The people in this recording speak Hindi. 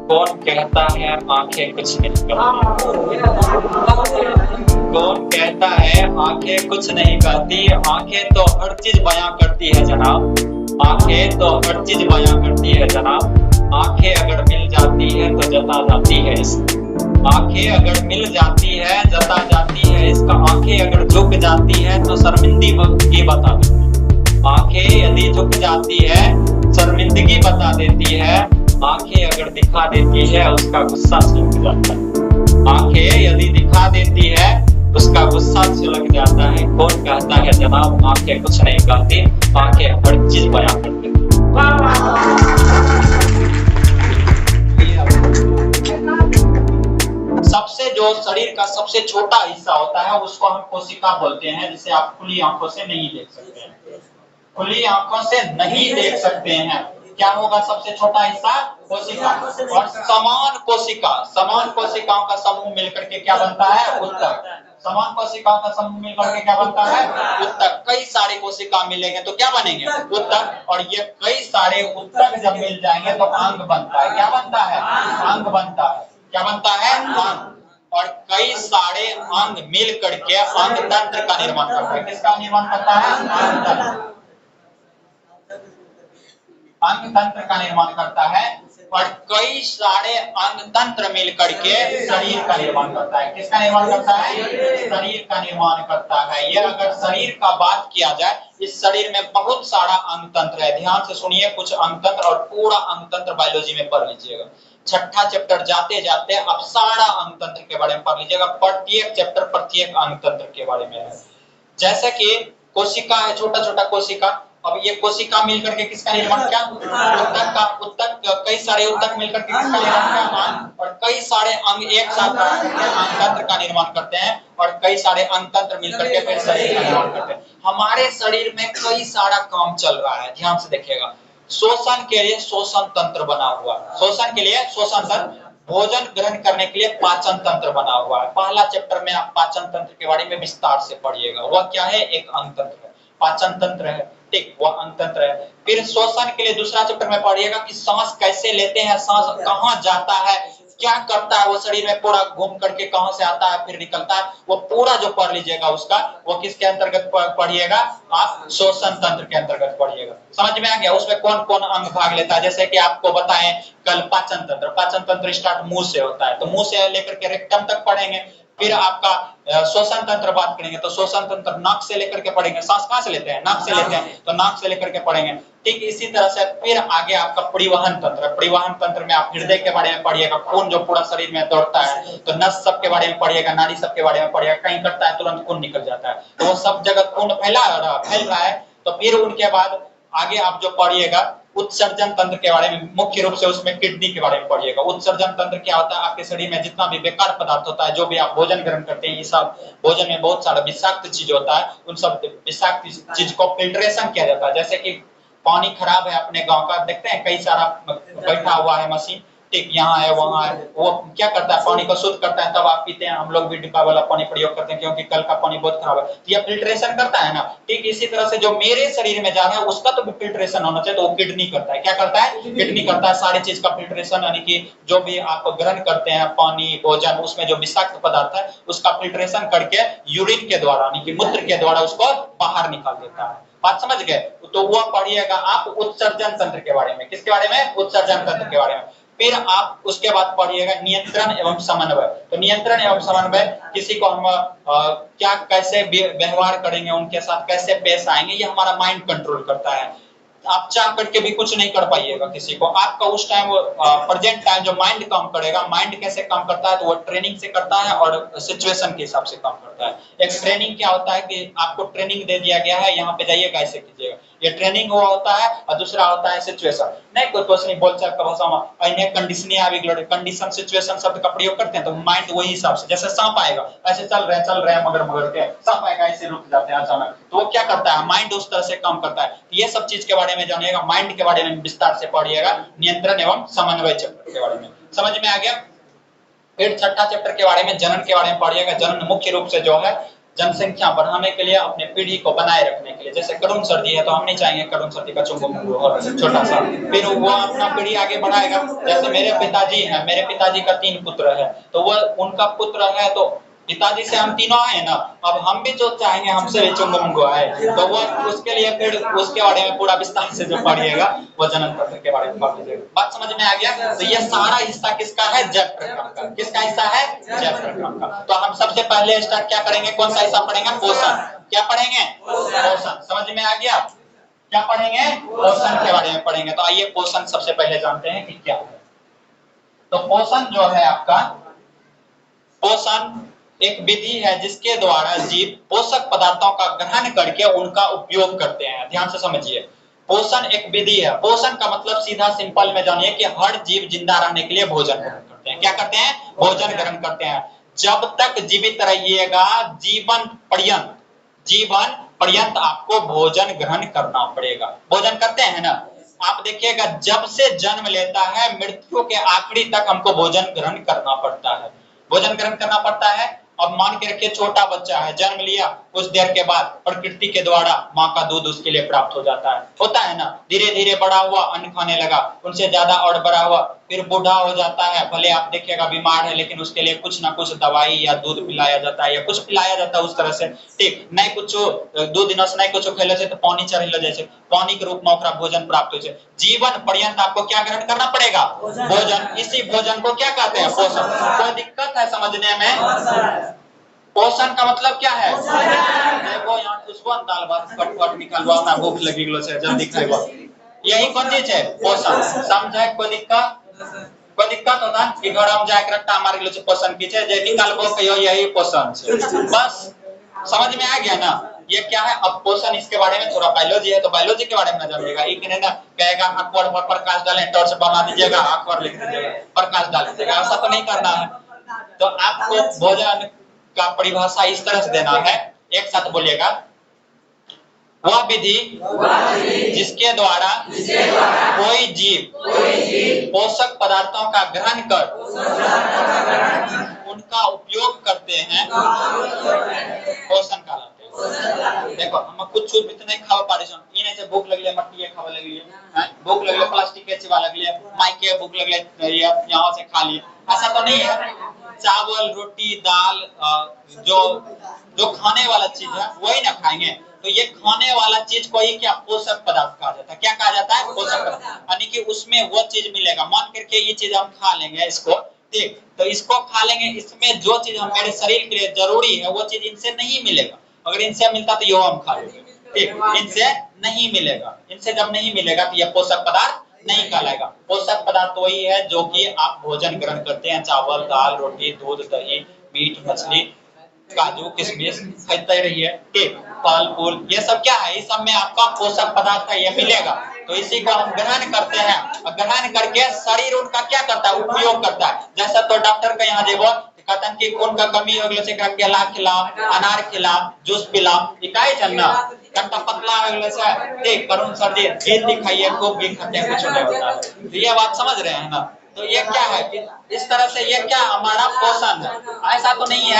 कौन कहता है आंखें कुछ नहीं करती? कौन कहता है आंखें कुछ नहीं करती? आंखें तो हर चीज बयां करती है जनाब। आंखें तो हर चीज बयां करती है जनाब। आंखें अगर मिल जाती है तो जता जाती है इसका। आंखें अगर मिल जाती है जता जाती है इसका। आंखें अगर झुक जाती है तो शर्मिंदगी बता देती है। आंखें यदि झुक जाती है शर्मिंदगी बता देती है। आंखें अगर दिखा देती है उसका गुस्सा सुलग जाता है। आंखें यदि दिखा देती है उसका गुस्सा सुलग जाता है। कौन कहता है जनाब आंखें कुछ नहीं कहती? आंखें हर चीज बयां करती है। सबसे जो शरीर का सबसे छोटा हिस्सा होता है उसको हम कोशिका बोलते हैं, जिसे आप खुली आंखों से नहीं देख सकते हैं। खुली आंखों से नहीं देख सकते हैं। क्या होगा सबसे छोटा हिस्सा? कोशिका। और समान कोशिकाओं का समूह मिलकर के क्या बनता है? उत्तक। समान कोशिकाओं का समूह मिलकर के क्या बनता है? उत्तक। कई सारे कोशिका मिलेंगे तो क्या बनेंगे? उत्तक। और ये कई सारे उत्तक जब मिल जाएंगे तो अंग बनता है। क्या बनता है? अंग बनता है। क्या बनता है? अंग। और कई सारे अंग मिल करके अंग तंत्र का निर्माण करता है। किसका निर्माण करता है? अंग तंत्र। अंग तंत्र का निर्माण करता है। और कई सारे अंग तंत्र मिलकर के शरीर का निर्माण करता है। किसका निर्माण करता है? शरीर का निर्माण करता है। ये अगर शरीर का बात किया जाए, इस शरीर में बहुत सारा अंग तंत्र है। ध्यान से सुनिए कुछ अंग तंत्र, और पूरा अंग तंत्र बायोलॉजी में पढ़ लीजिएगा। छठा चैप्टर जाते जाते अब सारा अंग तंत्र के बारे में पढ़ लीजिएगा। प्रत्येक चैप्टर प्रत्येक अंग तंत्र के बारे में है। जैसे कि कोशिका है, छोटा छोटा कोशिका। अब ये कोशिका मिलकर के किसका निर्माण किया? उत्तक का। उत्तक, कई सारे उत्तक मिलकर के किसका निर्माण किया? अंग। और कई सारे अंग एक साथ अंग तंत्र का निर्माण करते हैं। और कई सारे अंग तंत्र मिलकर के फिर शरीर का निर्माण करते हैं। हमारे शरीर में कई सारा काम चल रहा है, ध्यान से देखिएगा। शोषण के लिए शोषण तंत्र बना हुआ है। शोषण के लिए शोषण तंत्र। भोजन ग्रहण करने के लिए पाचन तंत्र बना हुआ है। पहला चैप्टर में आप पाचन तंत्र के बारे में विस्तार से पढ़िएगा। वह क्या है? एक अंग तंत्र है, पाचन तंत्र है, ठीक, वह अंग तंत्र है। फिर श्वसन के लिए दूसरा चैप्टर में पढ़िएगा कि सांस कैसे लेते हैं, सांस कहाँ जाता है, क्या करता है, वो शरीर में पूरा घूम करके कहां से आता है फिर निकलता है, वो पूरा जो पढ़ लीजिएगा उसका, वो किसके अंतर्गत पढ़िएगा? आप श्वसन तंत्र के अंतर्गत पढ़िएगा। समझ में आ गया? उसमें कौन कौन अंग भाग लेता है? जैसे कि आपको बताएं कल पाचन तंत्र। पाचन तंत्र स्टार्ट मुंह से होता है, तो मुंह से लेकर के रेक्टम तक पढ़ेंगे। फिर आपका श्वसन तंत्र बात करेंगे तो श्वसन तंत्र नाक से लेकर के पढ़ेंगे। सांस कहां से लेते हैं? नाक से लेते हैं, तो नाक से लेकर के पढ़ेंगे। ठीक इसी तरह से फिर आगे आपका परिवहन तंत्र। परिवहन तंत्र में आप हृदय के बारे में पढ़िएगा, खून जो पूरा शरीर में दौड़ता है, तो नस सब के बारे में पढ़िएगा, नाड़ी सब के बारे में पढ़िएगा। कहीं करता है तुरंत खून निकल जाता है, तो वो सब जगह खून फैल रहा है। तो फिर उनके बाद आगे आप जो पढ़िएगा उत्सर्जन तंत्र के बारे में, मुख्य रूप से उसमें किडनी के बारे में पढ़िएगा। उत्सर्जन तंत्र क्या होता है? आपके शरीर में जितना भी बेकार पदार्थ होता है, जो भी आप भोजन ग्रहण करते हैं, ये सब भोजन में बहुत सारा विषाक्त चीज होता है, उन सब विषाक्त चीज को फिल्ट्रेशन किया जाता है। जैसे कि पानी खराब है अपने गांव का, देखते हैं कई सारा बैठा हुआ है मशीन, ठीक, यहाँ है वहां है, वो क्या करता है? पानी को शुद्ध करता है, तब आप पीते हैं। हम लोग भी डिब्बा वाला पानी प्रयोग करते हैं क्योंकि कल का पानी बहुत खराब है, तो ये फिल्ट्रेशन करता है ना। ठीक इसी तरह से जो मेरे शरीर में जा रहा है उसका तो भी फिल्ट्रेशन होना चाहिए, तो वो किडनी करता है। क्या करता है? किडनी करता है सारी चीज का फिल्ट्रेशन, यानी कि जो भी आप ग्रहण करते हैं पानी भोजन, उसमें जो विषाक्त पदार्थ है उसका फिल्ट्रेशन करके यूरिन के द्वारा, यानी कि मूत्र के द्वारा उसको बाहर निकाल देता है। बात समझ गए? तो वो पढ़िएगा आप उत्सर्जन तंत्र के बारे में। किसके बारे में? उत्सर्जन तंत्र के बारे में। फिर आप उसके बाद पढ़िएगा नियंत्रण एवं समन्वय। तो नियंत्रण एवं समन्वय, किसी को हम क्या कैसे व्यवहार करेंगे, उनके साथ कैसे पेश आएंगे, ये हमारा माइंड कंट्रोल करता है। आप चाह करके भी कुछ नहीं कर पाइएगा किसी को। आपका उस टाइम प्रेजेंट टाइम जो माइंड काम करेगा, माइंड कैसे काम करता है? तो वो ट्रेनिंग से करता है और सिचुएशन के हिसाब से काम करता है। एक ट्रेनिंग क्या होता है कि आपको ट्रेनिंग दे दिया गया है, यहाँ पे जाइएगा ऐसे कीजिएगा, ये ट्रेनिंग हुआ होता है। और दूसरा होता है सिचुएशन। नहीं कोई कुछ नहीं बोलचाल का भाषा में इन्हें कंडीशन कंडीशन सिचुएशन शब्द का प्रयोग करते हैं, तो माइंड वही हिसाब से, जैसे सांप आएगा ऐसे चल रहे हैं मगर के, सांप आएगा ऐसे रुक जाते हैं अचानक, तो वो क्या करता है? माइंड उस तरह से काम करता है। ये सब चीज के बारे में जानिएगा, माइंड के बारे में विस्तार से पढ़िएगा, नियंत्रण एवं समन्वय चैप्टर के बारे में। समझ में आ गया? फिर छठा चैप्टर के बारे में जनन के बारे में पढ़िएगा। जनन मुख्य रूप से जो है जनसंख्या बढ़ाने के लिए, अपने पीढ़ी को बनाए रखने के लिए। जैसे करुण सर्दी है तो हम नहीं चाहेंगे करुण सर्दी का चुंगम और छोटा सा, फिर वो अपना पीढ़ी आगे बढ़ाएगा। जैसे मेरे पिताजी हैं, मेरे पिताजी का 3 पुत्र है, तो वो उनका पुत्र है तो पिताजी से हम तीनों आए ना, अब हम भी जो चाहेंगे हमसे भी चुंगम आए, तो वो उसके लिए फिर उसके बारे में पूरा विस्तार से जो पढ़िएगा वो जन्म पत्र के बारे में पढ़ लीजिएगा। बात समझ में आ गया? तो ये सारा हिस्सा किसका है? जैव प्रक्रम का। किसका हिस्सा है? जैव प्रक्रम का। तो हम सबसे पहले स्टार्ट क्या करेंगे? कौन सा हिस्सा पढ़ेंगे? पोषण। क्या पढ़ेंगे? पोषण। समझ में आ गया? क्या पढ़ेंगे? पोषण के बारे में पढ़ेंगे। तो आइए पोषण सबसे पहले जानते हैं कि क्या है। तो पोषण जो है आपका, पोषण एक विधि है जिसके द्वारा जीव पोषक पदार्थों का ग्रहण करके उनका उपयोग करते हैं। ध्यान से समझिए, पोषण एक विधि है। पोषण का मतलब सीधा सिंपल में जानिए कि हर जीव जिंदा रहने के लिए भोजन ग्रहण करते हैं। क्या करते हैं? भोजन ग्रहण करते हैं। जब तक जीवित रहिएगा जीवन पर्यंत आपको भोजन ग्रहण करना पड़ेगा। भोजन करते हैं ना आप? देखिएगा, जब से जन्म लेता है मृत्यु के आखिरी तक हमको भोजन ग्रहण करना पड़ता है। भोजन ग्रहण करना पड़ता है। अब मान के रखिए छोटा बच्चा है, जन्म लिया, कुछ देर के बाद प्रकृति के द्वारा माँ का दूध उसके लिए प्राप्त हो जाता है। होता है ना? धीरे धीरे बड़ा हुआ, अन्न खाने लगा, उनसे ज्यादा और बड़ा हुआ, फिर बूढ़ा हो जाता है। भले आप देखिएगा बीमार है, लेकिन उसके लिए कुछ ना कुछ दवाई या दूध पिलाया जाता है या कुछ पिलाया जाता है उस तरह से। ठीक नहीं, कुछ 2 दिन से नहीं कुछ खेले से तो पानी चढ़े जैसे पानी के रूप में ओकरा भोजन प्राप्त हो। जीवन पर्यंत आपको क्या ग्रहण करना पड़ेगा? भोजन। इसी भोजन को क्या कहते हैं? पोषण। कोई दिक्कत है समझने में? पोषण का मतलब क्या है? देखो यहाँ खुशबन दाल भात फटफट निकलवा ना, भूख लगी गलो से जल्दी खाइबा, यही कौन चीज है? पोषण। समझे? कोई दिक्कत होता है कि घर हम जाके रट्टा मार गलो से पोषण की छे जे निकालबो कहियो यही पोषण छे। बस समझ में आ गया ना? ये क्या है? अब पोषण, इसके बारे में थोड़ा बायोलॉजी है तो बायोलॉजी के बारे में जानिएगा। एक ने ना कहेगा अखबार पर प्रकाश डालें, टॉर्च बना दीजिएगा, अखबार लिख दीजिएगा, प्रकाश डाल दीजिएगा, ऐसा तो नहीं करना है। तो आपको भोजन का परिभाषा इस तरह से देना है, एक साथ बोलिएगा। वह विधि जिसके द्वारा कोई जीव पोषक पदार्थों का ग्रहण कर उनका उपयोग करते हैं, पोषण कहलाते हैं। देखो हम कुछ भी नहीं खा पा रहे, इने से भूख लगले मट्टी खावा लगलिए, भूख लगले प्लास्टिक के चिवा लगलिए, माइक के भूख लगले यहाँ से खा लिए, ऐसा तो नहीं है। चावल, रोटी, दाल, जो खाने वाला चीज है वही ना खाएंगे। तो ये खाने वाला चीज को ही क्या पोषक पदार्थ कहा जाता है? क्या कहा जाता है? पोषक पदार्थ। यानी कि उसमें वो चीज मिलेगा। मान करके ये चीज हम खा लेंगे इसको, ठीक, तो इसको खा लेंगे, इसमें जो चीज हमारे शरीर के लिए जरूरी है वो चीज इनसे नहीं मिलेगा। अगर इनसे मिलता तो यो हम खा लेंगे, ठीक, इनसे नहीं मिलेगा। इनसे जब नहीं मिलेगा तो यह पोषक पदार्थ नहीं कहलाएगा। पोषक पदार्थ वही है जो कि आप भोजन ग्रहण करते हैं, चावल, दाल, रोटी, दूध, दही, मीट, मछली, काजू, किशमिश खाते रहिए, ठीक, फल फूल, ये सब क्या है? इस सब में आपका पोषक पदार्थ है, ये मिलेगा। तो इसी को हम ग्रहण करते हैं, और ग्रहण करके शरीर उनका क्या करता है? उपयोग करता है। जैसा तो डॉक्टर के यहाँ जेबो कहते हैं कि खून का कमी हो गया से केला खिलाओ, अनार खिलाओ, जूस पिलाओ, इकाई चलना कंटा पतला हो गया से, ठीक, करुण सर्दी घी दिखाइए, खूब घी खाते हैं, कुछ नहीं होता है। ये बात समझ रहे हैं ना? तो ये क्या है कि इस तरह से ये क्या हमारा पोषण है, ऐसा तो नहीं है।